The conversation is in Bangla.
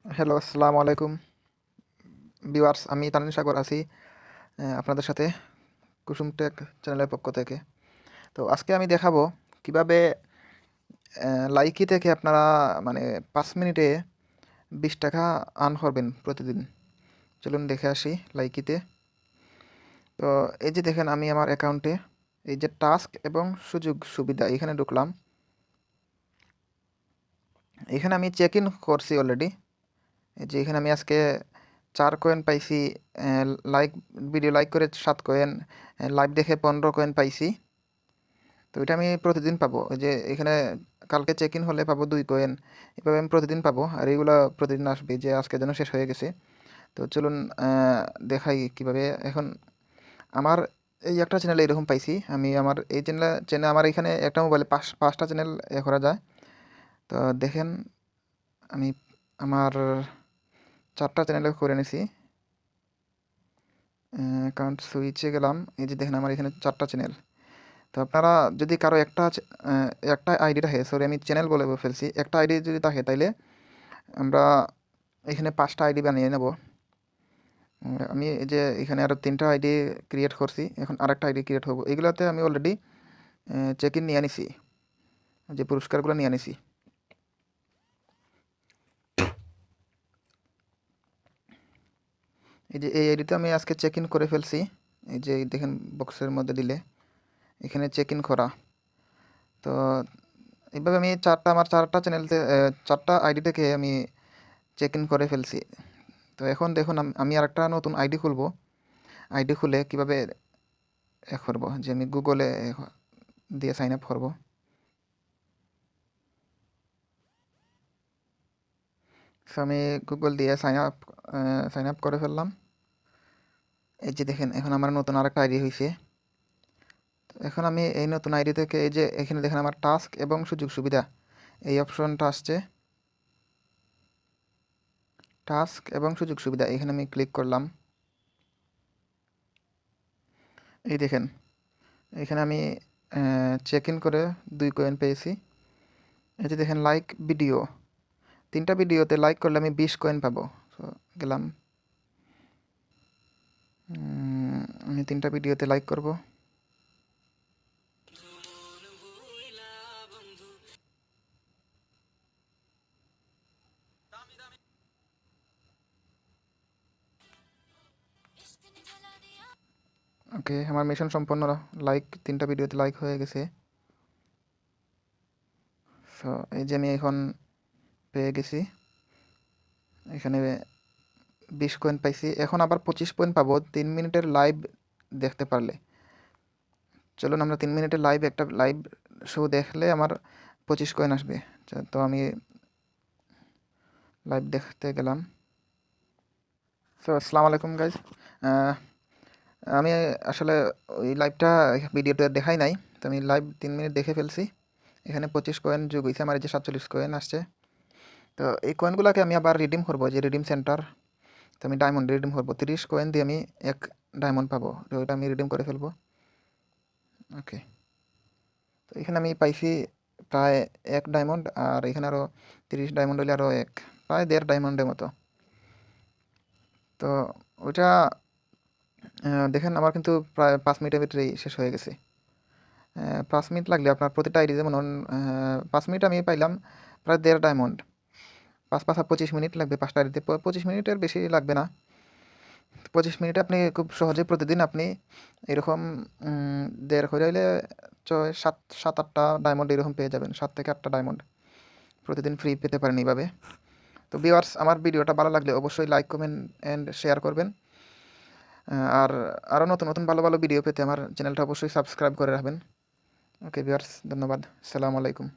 হ্যালো, আসসালামু আলাইকুম ভিউয়ার্স। আমি তানভীর সাগর আছি আপনাদের সাথে কুসুম টেক চ্যানেলের পক্ষ থেকে। তো আজকে আমি দেখাবো কিভাবে লাইকি থেকে আপনারা মানে 5 মিনিটে 20 টাকা আর্ন করবেন প্রতিদিন। চলুন দেখে আসি লাইকিতে। তো এই যে দেখেন, আমি আমার অ্যাকাউন্টে এই যে টাস্ক এবং সুযোগ সুবিধা এখানে ঢুকলাম। এখানে আমি চেক ইন করছি অলরেডি। এই যে এখানে আমি আজকে 4 কয়েন পাইছি, লাইক ভিডিও লাইক করে 7 কয়েন, লাইভ দেখে 15 কয়েন পাইছি। তো এটা আমি প্রতিদিন পাবো। ওই যে এখানে কালকে চেক ইন হলে পাবো 2 কয়েন, এভাবে আমি প্রতিদিন পাবো। আর এইগুলো প্রতিদিন আসবে, যে আজকে যেন শেষ হয়ে গেছে। তো চলুন দেখাই কিভাবে। এখন আমার এই একটা চ্যানেলে এরকম পাইছি। আমি আমার এই চ্যানেলে আমার এখানে একটা মোবাইলে 5টা চ্যানেল করা যায়। তো দেখেন, আমি আমার 4টা চ্যানেলে করে নিছি। অ্যাকাউন্ট সুইচে গেলাম। এই যে দেখেন, আমার এখানে 4টা চ্যানেল। তো আপনারা যদি কারো একটা আইডি থাকে, সরি আমি চ্যানেল বলে ফেলছি, একটা আইডি যদি থাকে তাইলে আমরা এখানে 5টা আইডি বানিয়ে নেব। আমি এই যে এখানে আরও 3টা আইডি ক্রিয়েট করছি, এখন আরেকটা আইডি ক্রিয়েট হবো। এগুলোতে আমি অলরেডি চেক ইন নিয়ে নিছি, যে পুরস্কারগুলো নিয়ে নিছি। এই যে এই আইডিতে আমি আজকে চেক ইন করে ফেলছি। এই যে দেখেন, বক্সের মধ্যে দিলে এখানে চেক ইন করা। তো এইভাবে আমি আমার 4টা চ্যানেলতে 4টা আইডি থেকে আমি চেক ইন করে ফেলছি। তো এখন দেখুন, আমি আরেকটা নতুন আইডি খুলবো। আইডি খুলে কীভাবে করবো, যে আমি গুগলে দিয়ে সাইন আপ করবো। সো আমি গুগল দিয়ে সাইন আপ করে ফেললাম। এই যে দেখেন, এখন আমার নতুন আরেকটা আইডি হয়েছে। এখন আমি এই নতুন আইডি থেকে এই যে এখানে দেখেন, আমার টাস্ক এবং সুযোগ সুবিধা এই অপশনটা আসছে। টাস্ক এবং সুযোগ সুবিধা, এখানে আমি ক্লিক করলাম। এই দেখেন, এখানে আমি চেক ইন করে 2 কয়েন পেয়েছি। এই যে দেখেন, লাইক ভিডিও, 3টা ভিডিওতে লাইক করলে আমি 20 কয়েন পাবো। সো গেলাম, আমি 3টা ভিডিওতে লাইক করব। ওকে, আমার মিশন সম্পন্ন। লাইক 3টা ভিডিওতে লাইক হয়ে গেছে। সো এই যে আমি এখন পেয়ে গেছি, এখানে 20 কয়েন পাইছি। এখন আবার 25 কয়েন পাবো 3 মিনিটের লাইভ দেখতে পারলে। চলুন, আমরা 3 মিনিটের একটা লাইভ শো দেখলে আমার 25 কয়েন আসবে। তো আমি লাইভ দেখতে গেলাম। তো আসসালামু আলাইকুম গাইজ। আমি আসলে ওই লাইভটা ভিডিওটা দেখাই নাই। তো আমি লাইভ 3 মিনিট দেখে ফেলছি। এখানে 25 কয়েন যোগ হয়েছে, আমার এই যে 47 কয়েন আসছে। তো এই কয়েনগুলোকে আমি আবার রিডিম করবো, যে রিডিম সেন্টার। তো আমি ডায়মন্ড রিডিম করবো, 30 কয়েন দিয়ে আমি 1 ডায়মন্ড পাবো। তো ওইটা আমি রিডিম করে ফেলবো। ওকে, তো এখানে আমি পাইছি প্রায় 1 ডায়মন্ড, আর এখানে আরও 30 ডায়মন্ড হলে আরও প্রায় 1.5 ডায়মন্ডের মতো। তো ওইটা দেখেন, আমার কিন্তু প্রায় 5 মিনিটের ভিতরেই শেষ হয়ে গেছে। 5 মিনিট লাগলে আপনার প্রতিটা আইডি, যেমন 5 মিনিট আমি পাইলাম প্রায় 1.5 ডায়মন্ড। 5 5 25 মিনিট লাগবে 5টা আইডিতে। 25 মিনিটের বেশি লাগবে না। 25 মিনিটে আপনি খুব সহজে প্রতিদিন আপনি এরকম 1.5 করে হইলে 7 8টা ডায়মন্ড এরকম পেয়ে যাবেন। 7 থেকে 8টা ডায়মন্ড প্রতিদিন ফ্রি পেতে পারেন এইভাবে। তো ভিউয়ার্স, আমার ভিডিওটা ভালো লাগলে অবশ্যই লাইক, কমেন্ট অ্যান্ড শেয়ার করবেন। আর আরও নতুন নতুন ভালো ভালো ভিডিও পেতে আমার চ্যানেলটা অবশ্যই সাবস্ক্রাইব করে রাখবেন। ওকে ভিউয়ার্স, ধন্যবাদ। আসসালামু আলাইকুম।